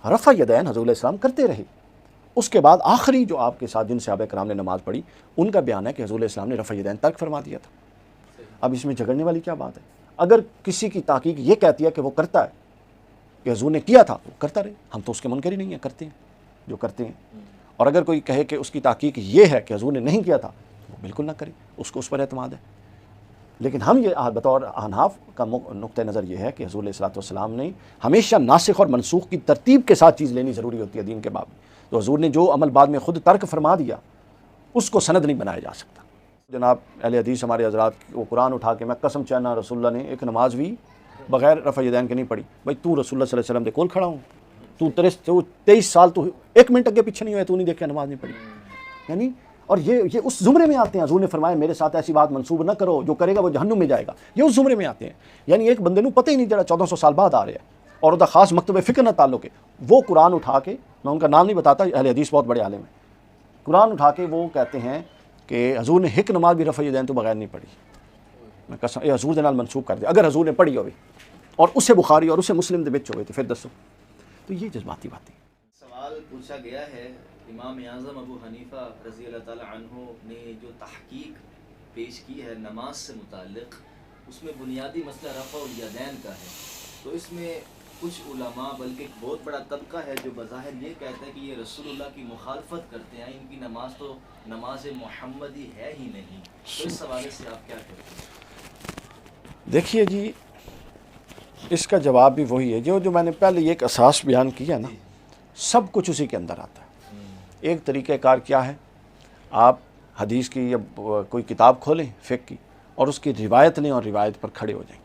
رفع یدین حضور علیہ السلام کرتے رہے. اس کے بعد آخری جو آپ کے ساتھ جن صحابہ کرام نے نماز پڑھی ان کا بیان ہے کہ حضور علیہ السلام نے رفع یدین ترک فرما دیا تھا. اب اس میں جھگڑنے والی کیا بات ہے؟ اگر کسی کی تحقیق یہ کہتی ہے کہ وہ کرتا ہے کہ حضور نے کیا تھا وہ کرتا رہے، ہم تو اس کے منکر ہی نہیں ہیں، کرتے ہیں جو کرتے ہیں. اور اگر کوئی کہے کہ اس کی تحقیق یہ ہے کہ حضور نے نہیں کیا تھا وہ بالکل نہ کرے، اس کو اس پر اعتماد ہے. لیکن ہم یہ بطور احناف کا نقطہ نظر یہ ہے کہ حضور علیہ الصلوۃ والسلام نے ہمیشہ ناسخ اور منسوخ کی ترتیب کے ساتھ چیز لینی ضروری ہوتی ہے دین کے باب میں. تو حضور نے جو عمل بعد میں خود ترک فرما دیا اس کو سند نہیں بنایا جا سکتا. جناب اہل حدیث ہمارے حضرات وہ قرآن اٹھا کے میں قسم چاہنا رسول اللہ نے ایک نماز بھی بغیر رفع یدین کے نہیں پڑھی. بھائی تو رسول اللہ صلی اللہ علیہ وسلم دے کول کھڑا ہوں، تو 23 سال تو ایک منٹ اگے پیچھے نہیں ہوئے، تو نہیں دیکھا نماز نہیں پڑھی. یعنی اور یہ اس زمرے میں آتے ہیں. حضور نے فرمایا میرے ساتھ ایسی بات منسوب نہ کرو، جو کرے گا وہ جہنم میں جائے گا. یہ اس زمرے میں آتے ہیں. یعنی ایک بندے نو پتہ ہی نہیں جڑا 1400 سال بعد آ رہا ہے اور وہ خاص مکتب فکر نہ تعلق ہے، وہ قرآن اٹھا کے، میں ان کا نام نہیں بتاتا، اہل حدیث بہت بڑے عالم ہیں، قرآن اٹھا کے وہ کہتے ہیں کہ حضور نے ایک نماز بھی رفع یدین تو بغیر نہیں پڑھی. میں قسم یہ حضور دے نال منسوب کر دیا. اگر حضور نے پڑھی ہوئی اور اسے بخاری اور اسے مسلم دے وچ ہوئے تو پھر دسو. تو یہ جذباتی باتیں. سوال پوچھا گیا ہے، امام اعظم ابو حنیفہ رضی اللہ تعالی عنہ نے جو تحقیق پیش کی ہے نماز سے متعلق، اس میں بنیادی مسئلہ رفع الیدین کا ہے. تو اس میں کچھ علماء بلکہ ایک بہت بڑا طبقہ ہے جو بظاہر یہ کہتا ہے کہ یہ رسول اللہ کی مخالفت کرتے ہیں، ان کی نماز تو نماز محمدی ہے ہی نہیں. تو اس حوالے سے آپ کیا کہتے ہیں؟ دیکھیے جی، اس کا جواب بھی وہی ہے جو میں نے پہلے ایک اساس بیان کیا نا، سب کچھ اسی کے اندر آتا ہے. ایک طریقہ کار کیا ہے، آپ حدیث کی یا کوئی کتاب کھولیں فقہ کی اور اس کی روایت لیں اور روایت پر کھڑے ہو جائیں.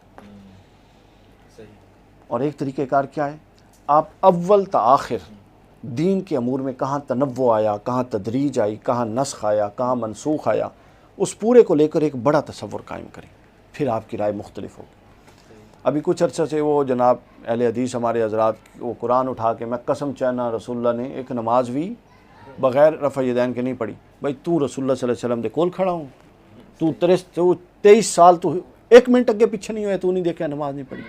اور ایک طریقہ کار کیا ہے، آپ اول تا آخر دین کے امور میں کہاں تنوع آیا، کہاں تدریج آئی، کہاں نسخ آیا، کہاں منسوخ آیا، اس پورے کو لے کر ایک بڑا تصور قائم کریں، پھر آپ کی رائے مختلف ہوگی. ابھی کچھ عرصہ سے وہ جناب اہل حدیث ہمارے حضرات وہ قرآن اٹھا کے میں قسم چاہنا رسول اللہ نے ایک نماز بھی بغیر رفع یدین کے نہیں پڑھی. بھائی تو رسول اللہ صلی اللہ علیہ وسلم دے کول کھڑا ہوں، تو 23 سال تو ایک منٹ اگے پیچھے نہیں ہوئے، تو نہیں دیکھا نماز نہیں پڑھی.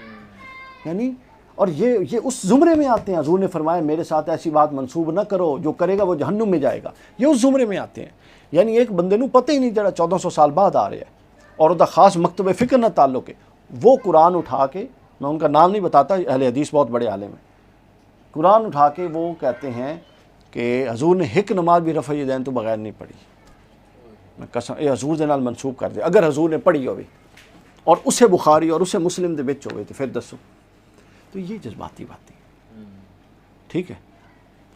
یعنی اور یہ اس زمرے میں آتے ہیں. حضور نے فرمایا میرے ساتھ ایسی بات منسوب نہ کرو، جو کرے گا وہ جہنم میں جائے گا. یہ اس زمرے میں آتے ہیں. یعنی ایک بندے نو پتہ ہی نہیں جڑا 1400 سال بعد آ رہا ہے اور وہ خاص مکتب فکر نہ تعلق ہے، وہ قرآن اٹھا کے، میں ان کا نام نہیں بتاتا، اہل حدیث بہت بڑے عالم ہیں، قرآن اٹھا کے وہ کہتے ہیں کہ حضور نے ایک نماز بھی رفع یدین تو بغیر نہیں پڑھی. میں قسم یہ حضور دے نال منسوب کر دیا. اگر حضور نے پڑھی ہوئی اور اسے بخاری اور اسے مسلم دے وچ ہوئے تو پھر دسو. تو یہ جذباتی باتیں. ٹھیک ہے.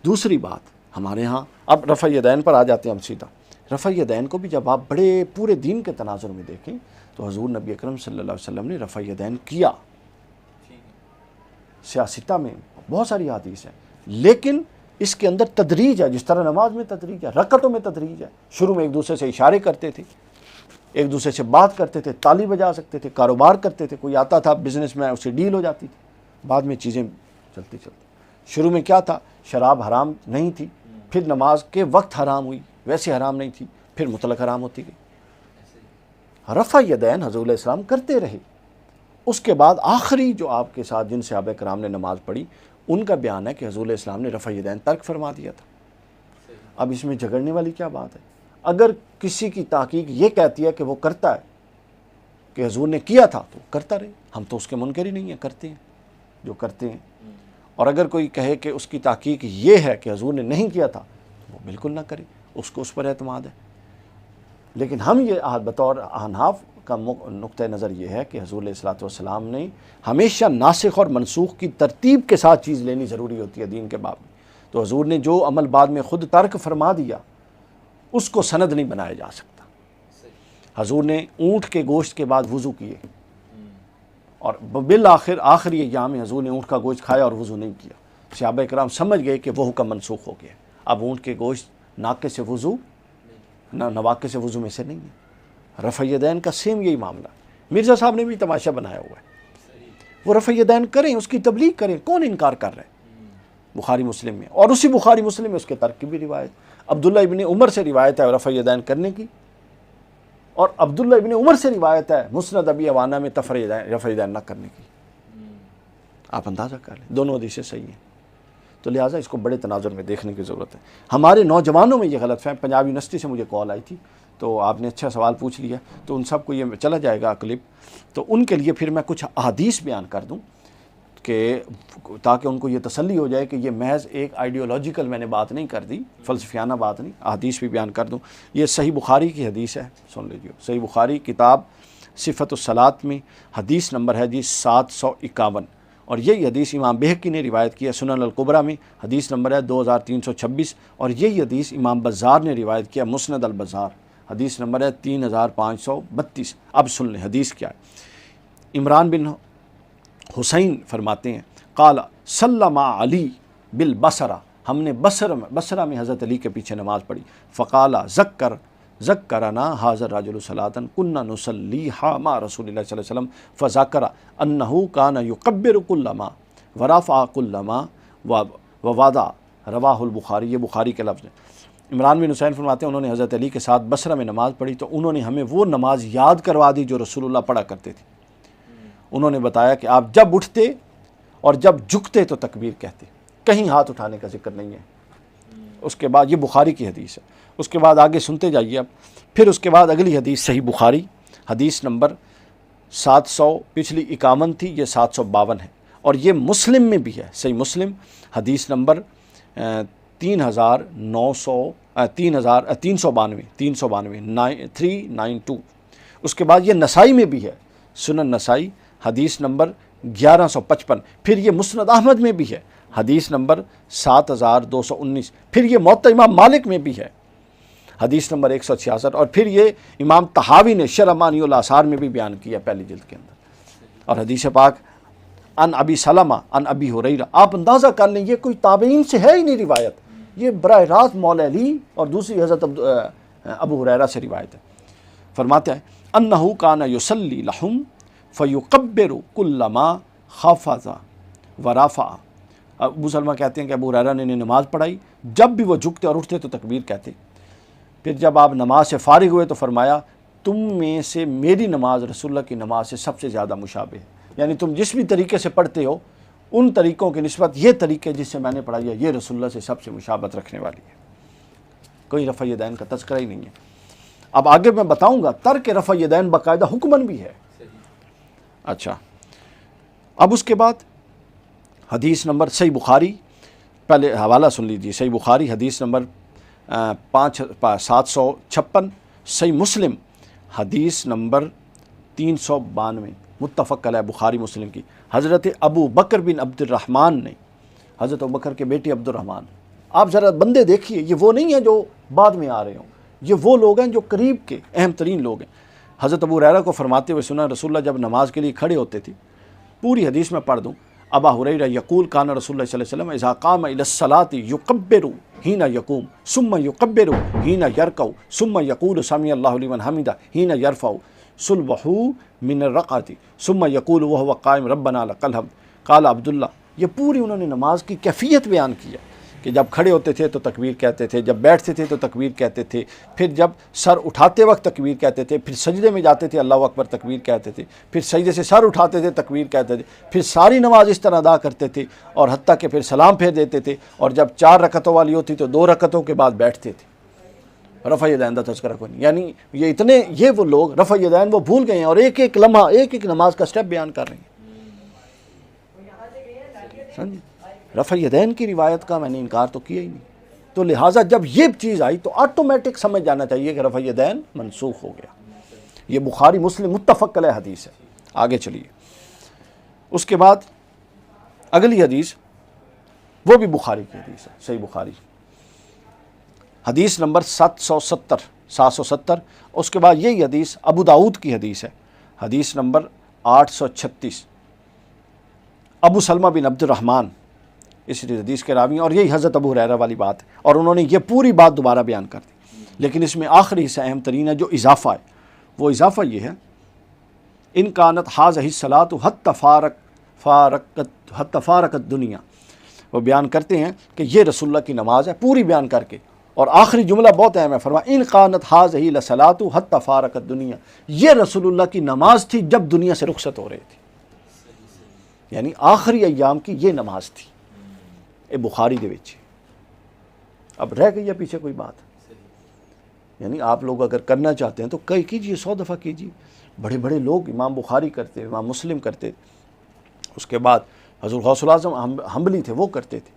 دوسری بات ہمارے ہاں اب رفع یدین پر آ جاتے ہیں ہم سیدھا. رفع یدین کو بھی جب آپ بڑے پورے دین کے تناظر میں دیکھیں تو حضور نبی اکرم صلی اللہ علیہ وسلم نے رفع یدین کیا. سیاستہ میں بہت ساری حدیث ہیں، لیکن اس کے اندر تدریج ہے. جس طرح نماز میں تدریج ہے، رکعتوں میں تدریج ہے. شروع میں ایک دوسرے سے اشارے کرتے تھے، ایک دوسرے سے بات کرتے تھے، تالی بجا سکتے تھے، کاروبار کرتے تھے، کوئی آتا تھا بزنس میں، اسے ڈیل ہو جاتی تھی. بعد میں چیزیں چلتی شروع میں کیا تھا، شراب حرام نہیں تھی، پھر نماز کے وقت حرام ہوئی، ویسے حرام نہیں تھی، پھر مطلق حرام ہوتی گئی. رفع یدین حضور علیہ السلام کرتے رہے. اس کے بعد آخری جو آپ کے ساتھ جن صحابہ کرام نے نماز پڑھی ان کا بیان ہے کہ حضور علیہ السلام نے رفع یدین ترک فرما دیا تھا. اب اس میں جھگڑنے والی کیا بات ہے؟ اگر کسی کی تحقیق یہ کہتی ہے کہ وہ کرتا ہے کہ حضور نے کیا تھا تو کرتا رہے، ہم تو اس کے منکر ہی نہیں ہیں، کرتے ہیں جو کرتے ہیں. اور اگر کوئی کہے کہ اس کی تحقیق یہ ہے کہ حضور نے نہیں کیا تھا تو وہ بالکل نہ کرے، اس کو اس پر اعتماد ہے. لیکن ہم یہ بطور احناف کا نقطہ نظر یہ ہے کہ حضور علیہ الصلوۃ والسلام نے ہمیشہ ناسخ اور منسوخ کی ترتیب کے ساتھ چیز لینی ضروری ہوتی ہے دین کے باب میں. تو حضور نے جو عمل بعد میں خود ترک فرما دیا اس کو سند نہیں بنایا جا سکتا. حضور نے اونٹ کے گوشت کے بعد وضو کیے اور بالآخر آخری ایام میں حضور نے اونٹ کا گوشت کھایا اور وضو نہیں کیا. صحابہ کرام سمجھ گئے کہ وہ حکم منسوخ ہو گیا. اب اونٹ کے گوشت ناکے سے وضو نہ نواقے سے وضو میں سے نہیں ہے. رفع یدین کا سیم یہی معاملہ ہے. مرزا صاحب نے بھی تماشا بنایا ہوا ہے. وہ رفع یدین کریں، اس کی تبلیغ کریں، کون انکار کر رہے ہیں؟ بخاری مسلم میں، اور اسی بخاری مسلم میں اس کے ترک کی بھی روایت. عبداللہ ابن عمر سے روایت ہے رفع یدین کرنے کی، اور عبداللہ ابن عمر سے روایت ہے مسند ابی عوانہ میں رفع یدین نہ کرنے کی. آپ اندازہ کر لیں، دونوں حدیثیں صحیح ہیں. تو لہٰذا اس کو بڑے تناظر میں دیکھنے کی ضرورت ہے. ہمارے نوجوانوں میں یہ غلط فہم، پنجاب یونیورسٹی سے مجھے کال آئی تھی تو آپ نے اچھا سوال پوچھ لیا، تو ان سب کو یہ چلا جائے گا کلپ، تو ان کے لیے پھر میں کچھ احادیث بیان کر دوں کہ تاکہ ان کو یہ تسلی ہو جائے کہ یہ محض ایک آئیڈیولوجیکل میں نے بات نہیں کر دی، فلسفیانہ بات نہیں، احادیث بھی بیان کر دوں. یہ صحیح بخاری کی حدیث ہے، سن لیجیے. صحیح بخاری کتاب صفت الصلاۃ میں حدیث نمبر ہے جی 751، اور یہی حدیث امام بہقی نے روایت کی ہے سنن الکبریٰ میں، حدیث نمبر ہے 2326، اور یہی حدیث امام بزار نے روایت کیا مسند البزار، حدیث نمبر ہے 3532. اب سن لیں حدیث کیا ہے. عمران بن حسین فرماتے ہیں قال سلم علی بالبصرہ، ہم نے بصرہ میں حضرت علی کے پیچھے نماز پڑھی. فقال ذکرنا حاضر راجل صلاۃ کنا نصلیھا مع رسول اللہ صلی اللہ علیہ وسلم فذکر انہ کان یکبر کل ما ورفع کل ما ووضع، رواہ البخاری. یہ بخاری کے لفظ ہیں. عمران بن حسین فرماتے ہیں انہوں نے حضرت علی کے ساتھ بصرہ میں نماز پڑھی تو انہوں نے ہمیں وہ نماز یاد کروا دی جو رسول اللہ پڑھا کرتے تھے. انہوں نے بتایا کہ آپ جب اٹھتے اور جب جھکتے تو تکبیر کہتے، کہیں ہاتھ اٹھانے کا ذکر نہیں ہے. اس کے بعد یہ بخاری کی حدیث ہے. اس کے بعد آگے سنتے جائیے اب. پھر اس کے بعد اگلی حدیث صحیح بخاری حدیث نمبر 700، پچھلی 51 تھی، یہ 752 ہے، اور یہ مسلم میں بھی ہے. صحیح مسلم حدیث نمبر 392. اس کے بعد یہ نسائی میں بھی ہے، سنن نسائی حدیث نمبر 1155. پھر یہ مسند احمد میں بھی ہے، حدیث نمبر 7219. پھر یہ موطا امام مالک میں بھی ہے، حدیث نمبر 166. اور پھر یہ امام طحاوی نے شرح معانی الاثار میں بھی بیان کیا پہلی جلد کے اندر. اور حدیث پاک ان ابی سلمہ ان ابی ہریرہ، آپ اندازہ کر لیں یہ کوئی تابعین سے ہے ہی نہیں روایت، یہ براہ راست مولا علی اور دوسری حضرت ابو ہریرہ سے روایت ہے. فرماتے ہیں انہ کان یصلی لہم فیکبر کل ما خفض ورفع. ابو سلمہ کہتے ہیں کہ ابو ہریرہ نے نماز پڑھائی، جب بھی وہ جھکتے اور اٹھتے تو تکبیر کہتے. پھر جب آپ نماز سے فارغ ہوئے تو فرمایا تم میں سے میری نماز رسول اللہ کی نماز سے سب سے زیادہ مشابہ ہے، یعنی تم جس بھی طریقے سے پڑھتے ہو ان طریقوں کی نسبت یہ طریقے جس سے میں نے پڑھائی ہے یہ رسول اللہ سے سب سے مشابہت رکھنے والی ہے. کوئی رفع یدین کا تذکرہ ہی نہیں ہے. اب آگے میں بتاؤں گا ترک رفع یدین باقاعدہ حکمن بھی ہے. اچھا، اب اس کے بعد حدیث نمبر صحیح بخاری، پہلے حوالہ سن لیجیے. صحیح بخاری حدیث نمبر 756، صحیح مسلم حدیث نمبر 392، متفق علیہ بخاری مسلم کی. حضرت ابو بکر بن عبد الرحمن نے، حضرت ابو بکر کے بیٹے عبد الرحمن، آپ ذرا بندے دیکھیے، یہ وہ نہیں ہیں جو بعد میں آ رہے ہوں، یہ وہ لوگ ہیں جو قریب کے اہم ترین لوگ ہیں. حضرت ابو ہریرہ کو فرماتے ہوئے سنا رسول اللہ جب نماز کے لیے کھڑے ہوتے تھے، پوری حدیث میں پڑھ دوں. ابا ہریرہ یقول کان رسول اللہ صلی اللہ علیہ وسلم اذا قام الى الصلاۃ یکبر حین یقوم ثم یکبر حین یرکع ثم یقول سمع اللہ لمن حمدہ حین یرفع صلبہ من الرکعۃ ثم یقول وهو قائم ربنا لک الحمد. قال عبداللہ، یہ پوری انہوں نے نماز کی کیفیت بیان کیا کہ جب کھڑے ہوتے تھے تو تکبیر کہتے تھے، جب بیٹھتے تھے تو تکبیر کہتے تھے، پھر جب سر اٹھاتے وقت تکبیر کہتے تھے، پھر سجدے میں جاتے تھے اللہ اکبر تکبیر کہتے تھے، پھر سجدے سے سر اٹھاتے تھے تکبیر کہتے تھے، پھر ساری نماز اس طرح ادا کرتے تھے، اور حتیٰ کہ پھر سلام پھیر دیتے تھے، اور جب 4 رکعتوں والی ہوتی تو 2 رکعتوں کے بعد بیٹھتے تھے. رفع یدین کا تذکرہ کوئی نہیں. یعنی یہ وہ لوگ رفع یدین وہ بھول گئے ہیں اور ایک ایک لمحہ ایک ایک نماز کا سٹیپ بیان کر رہے ہیں. سمجھے؟ رفع یدین کی روایت کا میں نے انکار تو کیا ہی نہیں. تو لہٰذا جب یہ چیز آئی تو آٹومیٹک سمجھ جانا چاہیے کہ رفع یدین منسوخ ہو گیا. یہ بخاری مسلم متفق علیہ حدیث ہے. آگے چلیے. اس کے بعد اگلی حدیث وہ بھی بخاری کی حدیث ہے، صحیح بخاری حدیث نمبر 770. اس کے بعد یہی حدیث ابو داؤد کی حدیث ہے، حدیث نمبر 836. ابو سلمہ بن عبد الرحمن اس حدیث کے راوی، اور یہی حضرت ابو ہریرہ والی بات ہے، اور انہوں نے یہ پوری بات دوبارہ بیان کر دی. لیکن اس میں آخری حصہ اہم ترین ہے جو اضافہ ہے. وہ اضافہ یہ ہے ان کانت ہاذہ الصلاۃ حتی فارقت دنیا. وہ بیان کرتے ہیں کہ یہ رسول اللہ کی نماز ہے پوری بیان کر کے، اور آخری جملہ بہت اہم ہے، فرمایا ان کانت ہاذہ الصلاۃ حتی فارقت دنیا. یہ رسول اللہ کی نماز تھی جب دنیا سے رخصت ہو رہے تھے، یعنی آخری ایام کی یہ نماز تھی. یہ بخاری دے وچ اب رہ گئی ہے پیچھے کوئی بات. یعنی آپ لوگ اگر کرنا چاہتے ہیں تو کیجیے 100 دفعہ کیجیے. بڑے بڑے لوگ امام بخاری کرتے، امام مسلم کرتے، اس کے بعد حضرت غوث الاعظم حنبلی تھے وہ کرتے تھے.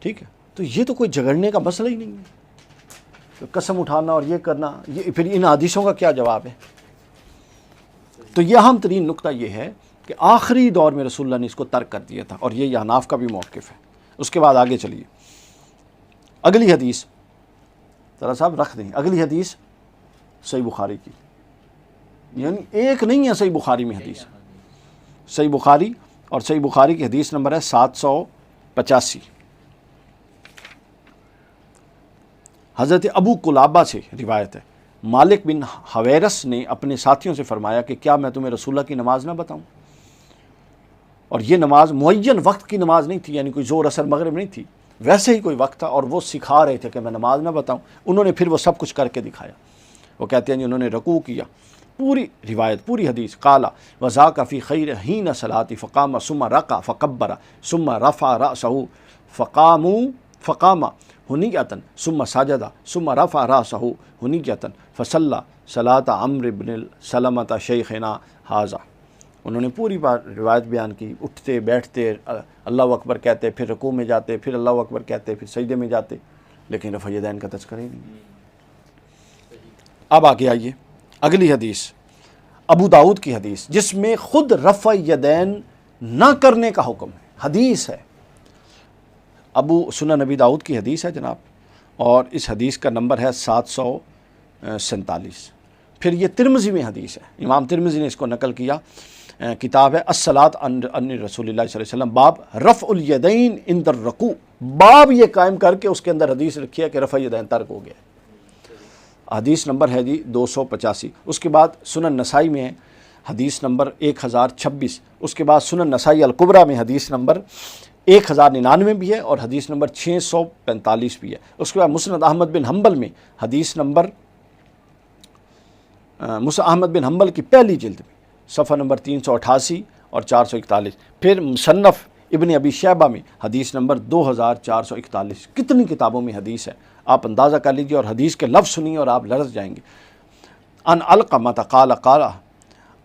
ٹھیک ہے، تو یہ تو کوئی جھگڑنے کا مسئلہ ہی نہیں ہے. تو قسم اٹھانا اور یہ کرنا، یہ پھر ان حدیثوں کا کیا جواب ہے؟ تو یہ اہم ترین نقطہ یہ ہے کہ آخری دور میں رسول اللہ نے اس کو ترک کر دیا تھا، اور یہ احناف کا بھی موقف ہے. اس کے بعد آگے چلیے، اگلی حدیث ذرا صاحب رکھ دیں. اگلی حدیث صحیح بخاری کی، یعنی ایک نہیں ہے صحیح بخاری میں حدیث. صحیح بخاری، اور صحیح بخاری کی حدیث نمبر ہے 785. حضرت ابو قلابہ سے روایت ہے، مالک بن حویرس نے اپنے ساتھیوں سے فرمایا کہ کیا میں تمہیں رسول اللہ کی نماز نہ بتاؤں؟ اور یہ نماز معین وقت کی نماز نہیں تھی، یعنی کوئی زور اثر مغرب نہیں تھی، ویسے ہی کوئی وقت تھا، اور وہ سکھا رہے تھے کہ میں نماز نہ بتاؤں. انہوں نے پھر وہ سب کچھ کر کے دکھایا. وہ کہتے ہیں انہوں نے رکوع کیا، پوری روایت پوری حدیث. قالا وذاک فی خیر حین صلاۃ فقام ثم رکع فکبر ثم رفع رأسہ فقام حنیۃ ثم سجد ثم رفع رأسہ حنیۃ فصلی صلاۃ عمرو بن سلمۃ شیخنا ھذا. انہوں نے پوری بار روایت بیان کی، اٹھتے بیٹھتے اللہ اکبر کہتے، پھر رکوع میں جاتے، پھر اللہ اکبر کہتے، پھر سجدے میں جاتے، لیکن رفع یدین کا تذکرہ ہی نہیں. اب آگے آئیے، اگلی حدیث ابو داؤد کی حدیث، جس میں خود رفع یدین نہ کرنے کا حکم ہے. حدیث ہے، ابو سنن نبی داؤد کی حدیث ہے جناب، اور اس حدیث کا نمبر ہے 747. پھر یہ ترمذی میں حدیث ہے، امام ترمذی نے اس کو نقل کیا. کتاب ہے الصلاۃ عن رسول اللہ صلی اللہ علیہ وسلم، باب رفع الیدین عند الرکوع. باب یہ قائم کر کے اس کے اندر حدیث رکھی ہے کہ رفع یدین ترک ہو گیا. حدیث نمبر ہے جی 285. اس کے بعد سنن نسائی میں ہے حدیث نمبر 1026. اس کے بعد سنن نسائی الکبریٰ میں حدیث نمبر 1099 بھی ہے، اور حدیث نمبر 645 بھی ہے. اس کے بعد مسند احمد بن حنبل میں حدیث نمبر احمد بن حنبل کی پہلی جلد میں صفحہ نمبر 388 اور 441. پھر مصنف ابن ابی شیبہ میں حدیث نمبر 2441. کتنی کتابوں میں حدیث ہے، آپ اندازہ کر لیجیے، اور حدیث کے لفظ سنیے اور آپ لرز جائیں گے. ان علقمہ قال قال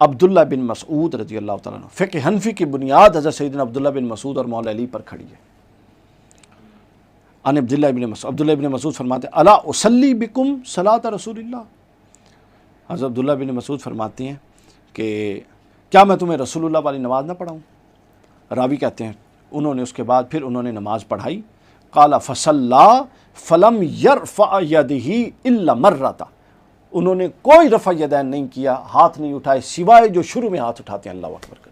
عبداللہ بن مسعود رضی اللہ تعالیٰ عنہ. فقہ حنفی کی بنیاد حضرت سیدنا عبداللہ بن مسعود اور مولا علی پر کھڑی ہے. ان عبداللہ بن مسعود فرماتے ہیں الا اصلی بکم صلاۃ رسول اللہ. حضرت عبداللہ بن مسعود فرماتے ہیں کہ کیا میں تمہیں رسول اللہ والی نماز نہ پڑھاؤں؟ راوی کہتے ہیں انہوں نے اس کے بعد پھر انہوں نے نماز پڑھائی. قال فصلی فلم یرفع یدہ الا مرۃ. انہوں نے کوئی رفع یدین نہیں کیا، ہاتھ نہیں اٹھائے سوائے جو شروع میں ہاتھ اٹھاتے ہیں اللہ اکبر کرتے.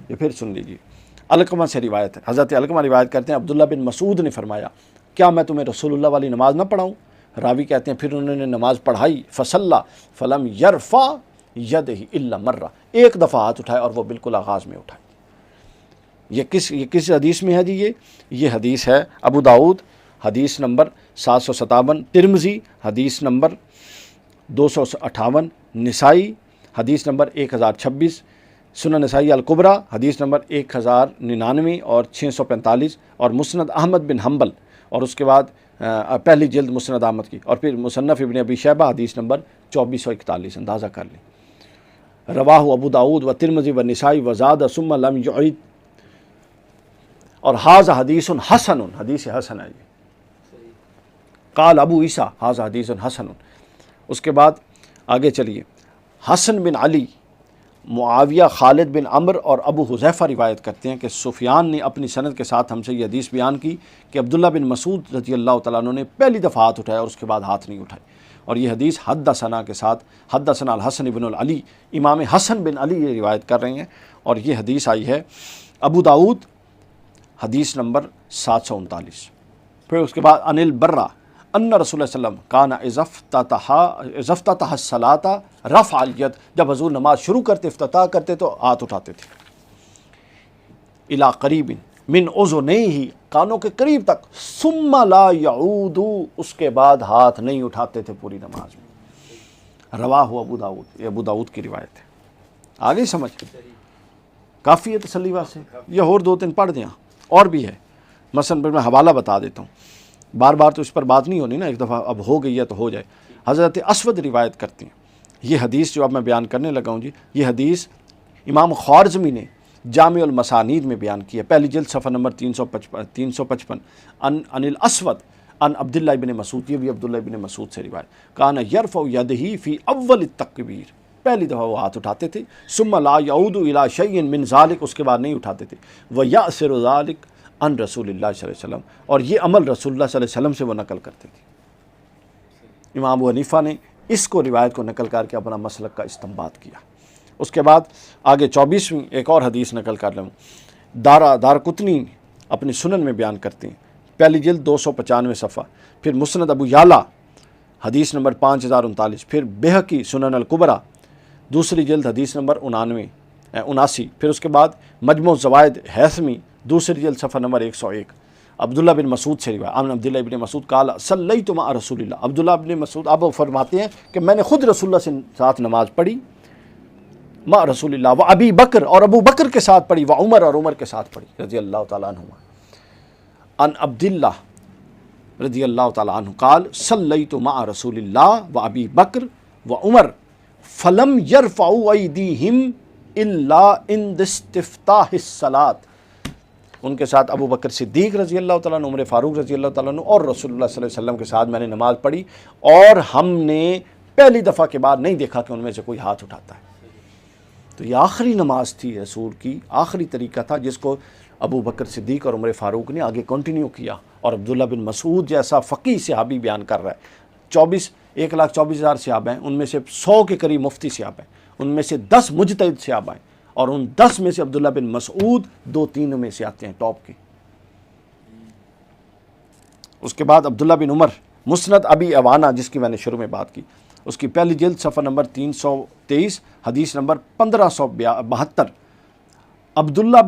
یہ پھر سن لیجیے، علقمہ سے روایت ہے. حضرت علقمہ روایت کرتے ہیں عبداللہ بن مسعود نے فرمایا کیا میں تمہیں رسول اللہ والی نماز نہ پڑھاؤں؟ راوی کہتے ہیں پھر انہوں نے نماز پڑھائی. فصلی فلم یرفع یدہ الا مرہ. ایک دفعہ ہاتھ اٹھائے اور وہ بالکل آغاز میں اٹھائے. یہ کس حدیث میں ہے جی؟ یہ حدیث ہے ابو داؤد حدیث نمبر 757، ترمذی حدیث نمبر 258، نسائی حدیث نمبر 1026، سنن نسائی الکبریٰ حدیث نمبر 1099 اور 645، اور مسند احمد بن حنبل، اور اس کے بعد پہلی جلد مسند احمد کی، اور پھر مصنف ابن ابی شیبہ حدیث نمبر 2441. اندازہ کر لیں. رواہ ابو داؤد و ترمذی و نسائی و زاد ثم لم یعید. اور ھذا حدیث حسن، حدیث حسن ہے یہ. قال ابو عیسیٰ ھذا حدیث حسن. اس کے بعد آگے چلیے. حسن بن علی، معاویہ، خالد بن عمر اور ابو حذیفہ روایت کرتے ہیں کہ سفیان نے اپنی سند کے ساتھ ہم سے یہ حدیث بیان کی کہ عبداللہ بن مسعود رضی اللہ تعالیٰ عنہ نے پہلی دفعہ ہاتھ اٹھایا اور اس کے بعد ہاتھ نہیں اٹھائے. اور یہ حدیث حدثنا کے ساتھ حدثنا الحسن بن العلی، امام حسن بن علی یہ روایت کر رہے ہیں، اور یہ حدیث آئی ہے ابو داؤد حدیث نمبر 739. پھر اس کے بعد ان البرہ ان رسول اللہ صلی اللہ علیہ وسلم کان اذا افتتح الصلاۃ رفع الید. جب حضور نماز شروع کرتے افتتاح کرتے تو ہاتھ اٹھاتے تھے. الی قریب من اذنیہ، کانوں کے قریب تک. ثم لا یعود، اس کے بعد ہاتھ نہیں اٹھاتے تھے پوری نماز میں. رواہ ابو داؤد، یہ ابو داؤد کی روایت ہے. آگے سمجھ کافی ہے تسلی واسطے، یہ اور 2-3 پڑھ دیں اور بھی ہے، مثلا میں حوالہ بتا دیتا ہوں، بار بار تو اس پر بات نہیں ہونی نا، ایک دفعہ اب ہو گئی ہے تو ہو جائے۔ حضرت اسود روایت کرتے ہیں، یہ حدیث جو اب میں بیان کرنے لگا ہوں جی، یہ حدیث امام خوارزمی نے جامع المسانید میں بیان کی ہے، پہلی جلد صفحہ نمبر 355 ان الاسود ان عبداللہ ابن مسعود، یہ بھی عبداللہ ابن مسعود سے روایت، کان یرفع یدہ فی اول التکبیر، پہلی دفعہ وہ ہاتھ اٹھاتے تھے، ثم لا یعود الی شیء من ذلک، اس کے بعد نہیں اٹھاتے تھے، ویأثر ذلک عن رسول اللہ صلی اللہ علیہ وسلم، اور یہ عمل رسول اللہ صلی اللہ علیہ وسلم سے وہ نقل کرتے تھے۔ امام ابو حنیفہ نے اس کو روایت کو نقل کر کے اپنا مسلک کا استنباط کیا۔ اس کے بعد آگے 24ویں ایک اور حدیث نقل کر لوں، دارقطنی اپنی سنن میں بیان کرتے ہیں، پہلی جلد 295 صفحہ، پھر مسند ابو یعلا حدیث نمبر 5039، پھر بہقی سنن الکبریٰ دوسری جلد حدیث نمبر 79 پھر اس کے بعد مجموع زوائد ہیثمی دوسری جلد صفحہ نمبر 101، عبداللہ بن مسعود سے روایت، عبداللہ بن مسعود قال صلیت مع رسول اللہ، عبداللہ بن مسعود اب فرماتے ہیں کہ میں نے خود رسول اللہ سے ساتھ نماز پڑھی، مع رسول اللہ و ابی بکر، اور ابو بکر کے ساتھ پڑھی، و عمر، اور عمر کے ساتھ پڑھی رضی اللہ تعالیٰ عنہما، ان عبداللہ رضی اللہ تعالیٰ عنہ قال صلیت مع رسول اللہ و ابی بکر و عمر فلم یرفعوا ایدیہم الا عند استفتاح الصلاۃ، ان کے ساتھ ابو بکر صدیق رضی اللہ تعالیٰ عنہ، عمر فاروق رضی اللہ تعالیٰ عنہ، اور رسول اللہ صلی اللہ علیہ وسلم کے ساتھ میں نے نماز پڑھی، اور ہم نے پہلی دفعہ کے بعد نہیں دیکھا کہ ان میں سے کوئی ہاتھ اٹھاتا ہے۔ تو یہ آخری نماز تھی رسول کی، آخری طریقہ تھا جس کو ابو بکر صدیق اور عمر فاروق نے آگے کنٹینیو کیا، اور عبداللہ بن مسعود جیسا فقیہ صحابی بیان کر رہا ہے۔ 1,24,000 صحابہ ہیں، ان میں سے 100 کے قریب مفتی صحابہ ہیں، ان میں سے 10 مجتہد صحابہ ہیں، اور ان 10 میں سے عبداللہ بن مسعود 2-3 میں سے آتے ہیں ٹاپ کے۔ اس کے بعد عبداللہ بن عمر مسند ابی عوانہ، جس کی میں نے شروع میں بات کی، اس کی پہلی جلد صفحہ نمبر 323 حدیث نمبر 1572، عبداللہ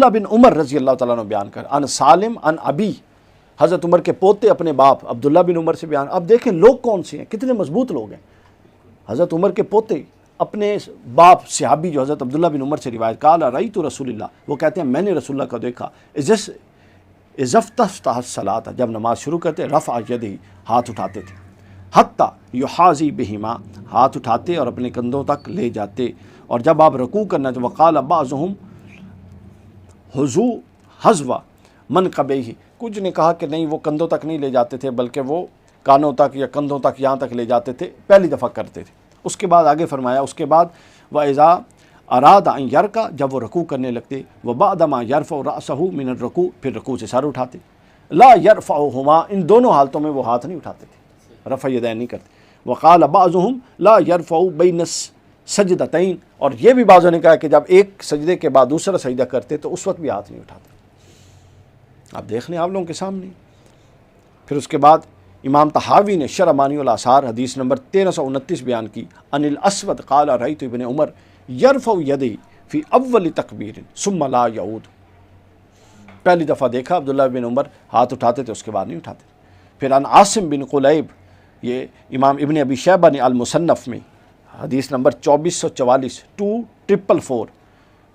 بن عمر رضی اللہ تعالیٰ عنہ بیان کر، ان سالم ان ابی، حضرت عمر کے پوتے اپنے باپ عبداللہ بن عمر سے بیان۔ اب دیکھیں لوگ کون سے ہیں، کتنے مضبوط لوگ ہیں، حضرت عمر کے پوتے اپنے باپ صحابی جو حضرت عبداللہ بن عمر سے روایت، قال رأیت رسول اللہ، وہ کہتے ہیں میں نے رسول اللہ کو دیکھا، اذا افتتح الصلاۃ، جب نماز شروع کرتے رفع یدہ، ہاتھ اٹھاتے تھے، حتی یحاذی بہما، ہاتھ اٹھاتے اور اپنے کندھوں تک لے جاتے، اور جب آپ رکوع کرنا تو وقال بعضهم حذو منکبیہ، کچھ نے کہا کہ نہیں وہ کندھوں تک نہیں لے جاتے تھے بلکہ وہ کانوں تک یا کندھوں تک یہاں تک لے جاتے تھے، پہلی دفعہ کرتے تھے۔ اس کے بعد آگے فرمایا، اس کے بعد وَإِذَا أَرَادَ أَن يَرْكَعَ، جب وہ رکوع کرنے لگتے، وَبَعْدَمَا يَرْفَعُ رَأْسَهُ مِنَ الرُّكُوعِ، پھر رکوع سے سر اٹھاتے، لَا يَرْفَعُهُمَا، ان دونوں حالتوں میں وہ ہاتھ نہیں اٹھاتے تھے، رفع یدین نہیں کرتے۔ وقال بعضهم لا يرفع بين السجدتين، اور یہ بھی بعضوں نے کہا کہ جب ایک سجدے کے بعد دوسرا سجدہ کرتے تو اس وقت بھی ہاتھ نہیں اٹھاتے۔ آپ دیکھ لیں آپ لوگوں کے سامنے۔ پھر اس کے بعد امام طحاوی نے شرح مانی الآثار حدیث نمبر 1329 بیان کی، ان الاسود قال رأیت ابن عمر یرفع یدہ فی اول تکبیر ثم لا یعود، پہلی دفعہ دیکھا عبداللہ بن عمر ہاتھ اٹھاتے تھے، اس کے بعد نہیں اٹھاتے۔ پھر ان عاصم بن قلیب، یہ امام ابن ابی شیبہ نے المصنف میں حدیث نمبر 2444 2444،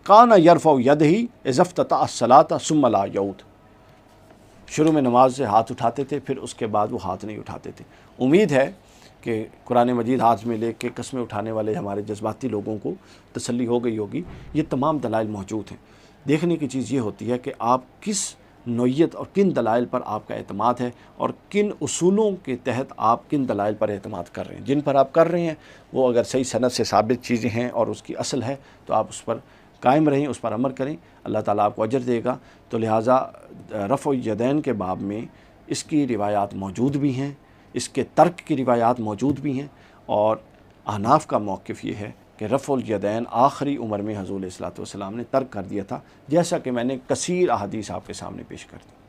کان یرفع یدہ اذا افتتح الصلاۃ ثم لا یعود، شروع میں نماز سے ہاتھ اٹھاتے تھے، پھر اس کے بعد وہ ہاتھ نہیں اٹھاتے تھے۔ امید ہے کہ قرآن مجید ہاتھ میں لے کے قسمیں اٹھانے والے ہمارے جذباتی لوگوں کو تسلی ہو گئی ہوگی۔ یہ تمام دلائل موجود ہیں۔ دیکھنے کی چیز یہ ہوتی ہے کہ آپ کس نوعیت اور کن دلائل پر آپ کا اعتماد ہے، اور کن اصولوں کے تحت آپ کن دلائل پر اعتماد کر رہے ہیں۔ جن پر آپ کر رہے ہیں وہ اگر صحیح سند سے ثابت چیزیں ہیں اور اس کی اصل ہے تو آپ اس پر قائم رہیں، اس پر عمل کریں، اللہ تعالیٰ آپ کو اجر دے گا۔ تو لہٰذا رفع الیدین کے باب میں اس کی روایات موجود بھی ہیں، اس کے ترک کی روایات موجود بھی ہیں، اور احناف کا موقف یہ ہے کہ رفع الیدین آخری عمر میں حضور علیہ الصلوۃ والسلام نے ترک کر دیا تھا، جیسا کہ میں نے کثیر احادیث آپ کے سامنے پیش کر دی۔